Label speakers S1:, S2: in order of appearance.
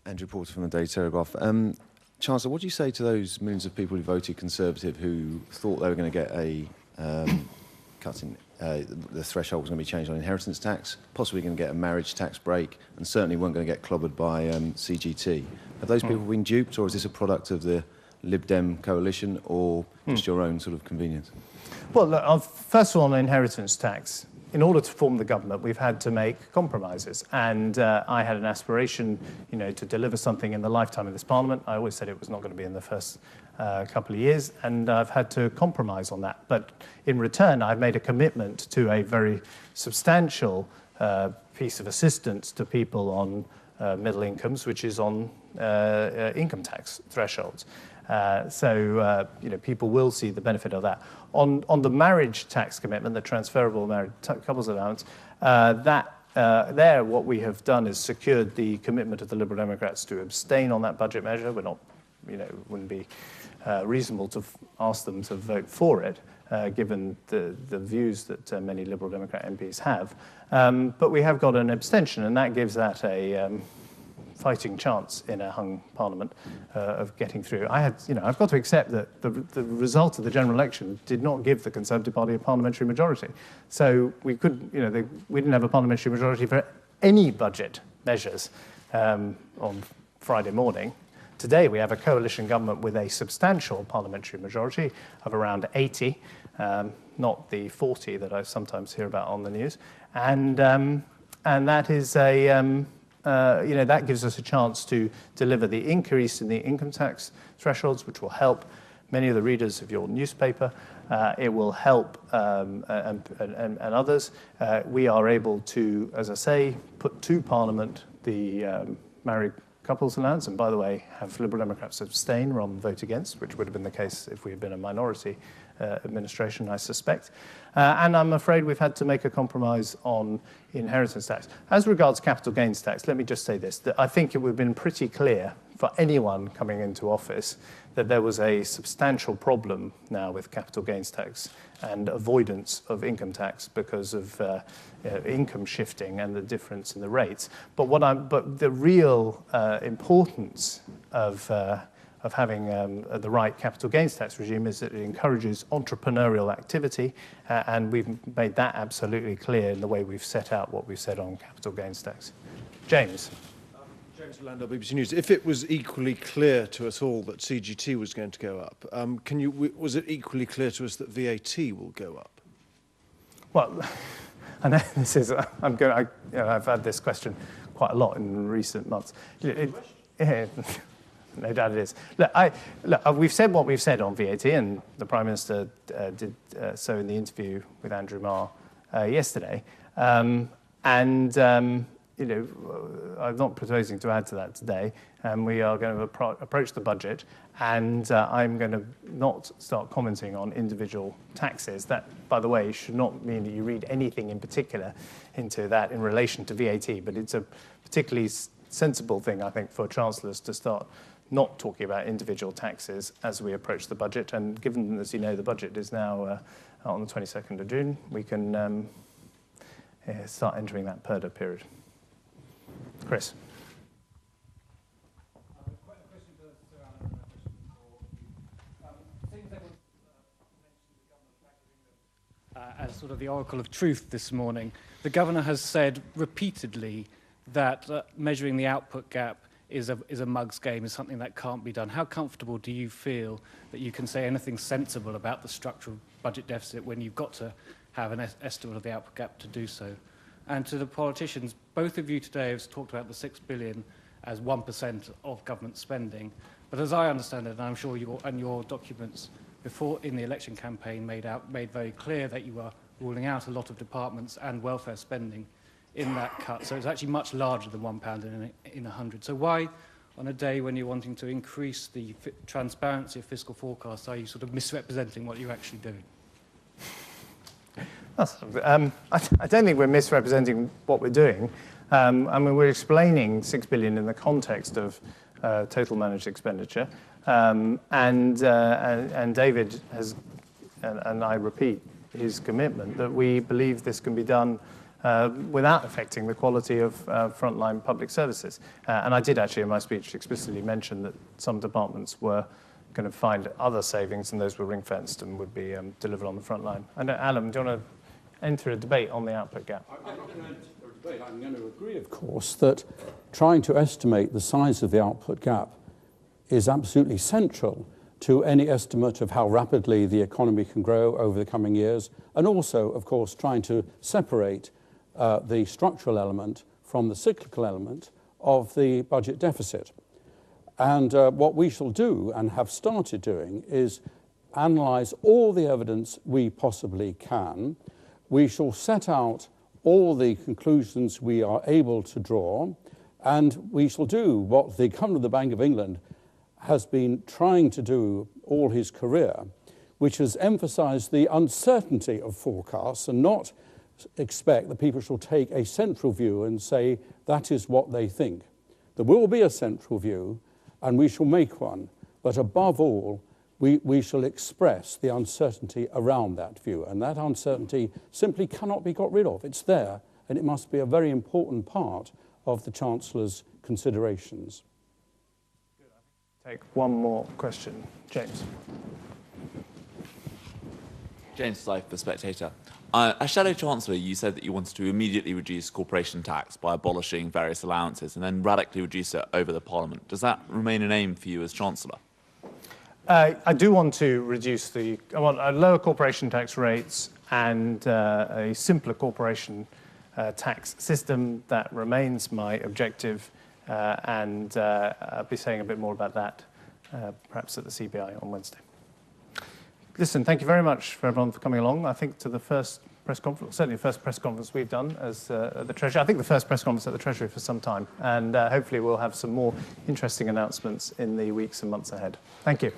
S1: Andrew Porter from the Daily Telegraph. Chancellor, what do you say to those millions of people who voted Conservative who thought they were going to get a cut in the threshold was going to be changed on inheritance tax, possibly going to get a marriage tax break, and certainly weren't going to get clobbered by CGT? Have those people been duped, or is this a product of the Lib Dem coalition, or just your own sort of convenience?
S2: Well, look, first of all, on inheritance tax, in order to form the government, we've had to make compromises. And I had an aspiration, to deliver something in the lifetime of this Parliament. I always said it was not going to be in the first couple of years, and I've had to compromise on that. But in return, I've made a commitment to a very substantial piece of assistance to people on middle incomes, which is on income tax thresholds. So people will see the benefit of that. On the marriage tax commitment, the transferable married couples allowance, there what we have done is secured the commitment of the Liberal Democrats to abstain on that budget measure. We're not, it wouldn't be reasonable to ask them to vote for it, given the views that many Liberal Democrat MPs have. But we have got an abstention, and that gives that a fighting chance in a hung Parliament of getting through. I've got to accept that the result of the general election did not give the Conservative Party a parliamentary majority. So we could, we didn't have a parliamentary majority for any budget measures on Friday morning. Today we have a coalition government with a substantial parliamentary majority of around 80, not the 40 that I sometimes hear about on the news, and that is a that gives us a chance to deliver the increase in the income tax thresholds, which will help many of the readers of your newspaper. It will help and others. We are able to, as I say, put to Parliament the married couples allowance, and by the way, have Liberal Democrats abstain rather than vote against, which would have been the case if we had been a minority administration, I suspect. And I'm afraid we've had to make a compromise on inheritance tax. As regards capital gains tax, let me just say this, that I think it would have been pretty clear for anyone coming into office that there was a substantial problem now with capital gains tax and avoidance of income tax because of income shifting and the difference in the rates. But the real importance of having the right capital gains tax regime is that it encourages entrepreneurial activity, and we've made that absolutely clear in the way we've set out what we've said on capital gains tax. James.
S3: James Landau, BBC News. If it was equally clear to us all that CGT was going to go up, was it equally clear to us that VAT will go up?
S2: Well, I know this is. I've had this question quite a lot in recent months. No doubt it is. Look, we've said what we've said on VAT, and the Prime Minister did so in the interview with Andrew Marr yesterday. I'm not proposing to add to that today. We are going to approach the budget, and I'm going to not start commenting on individual taxes. That, by the way, should not mean that you read anything in particular into that in relation to VAT, but it's a particularly sensible thing, I think, for chancellors to start not talking about individual taxes as we approach the budget. And given, as you know, the budget is now on the 22nd of June, we can start entering that purdah period. Chris.
S4: As sort of the oracle of truth this morning, the governor has said repeatedly that measuring the output gap is a mug's game, is something that can't be done. How comfortable do you feel that you can say anything sensible about the structural budget deficit when you've got to have an estimate of the output gap to do so? And to the politicians, both of you today have talked about the 6 billion as 1% of government spending. But as I understand it, and I'm sure your documents before in the election campaign made very clear that you were ruling out a lot of departments and welfare spending in that cut. So it's actually much larger than £1 in 100. So why, on a day when you're wanting to increase the transparency of fiscal forecasts, are you sort of misrepresenting what you're actually doing?
S2: I don't think we're misrepresenting what we're doing. I mean, we're explaining 6 billion in the context of total managed expenditure, and David has, and I repeat his commitment that we believe this can be done without affecting the quality of frontline public services. And I did actually in my speech explicitly mention that some departments were going to find other savings, and those were ring-fenced and would be delivered on the front line. And Alan, do you want to enter a debate on the output gap?
S5: I'm not going to enter a debate. I'm going to agree, of course, that trying to estimate the size of the output gap is absolutely central to any estimate of how rapidly the economy can grow over the coming years, and also, of course, trying to separate the structural element from the cyclical element of the budget deficit. And what we shall do, and have started doing, is analyse all the evidence we possibly can. We shall set out all the conclusions we are able to draw, and we shall do what the Governor of the Bank of England has been trying to do all his career, which has emphasised the uncertainty of forecasts and not expect that people shall take a central view and say that is what they think. There will be a central view, and we shall make one, but above all, we shall express the uncertainty around that view, and that uncertainty simply cannot be got rid of. It's there, and it must be a very important part of the Chancellor's considerations.
S2: Take one more question. James.
S6: James Slife, The Spectator. As Shadow Chancellor, you said that you wanted to immediately reduce corporation tax by abolishing various allowances and then radically reduce it over the Parliament. Does that remain an aim for you as Chancellor?
S2: I do want to reduce I want lower corporation tax rates and a simpler corporation tax system. That remains my objective, and I'll be saying a bit more about that perhaps at the CBI on Wednesday. Listen, thank you very much for everyone for coming along. I think to the first press conference, certainly the first press conference we've done as the Treasury. I think the first press conference at the Treasury for some time, and hopefully we'll have some more interesting announcements in the weeks and months ahead. Thank you.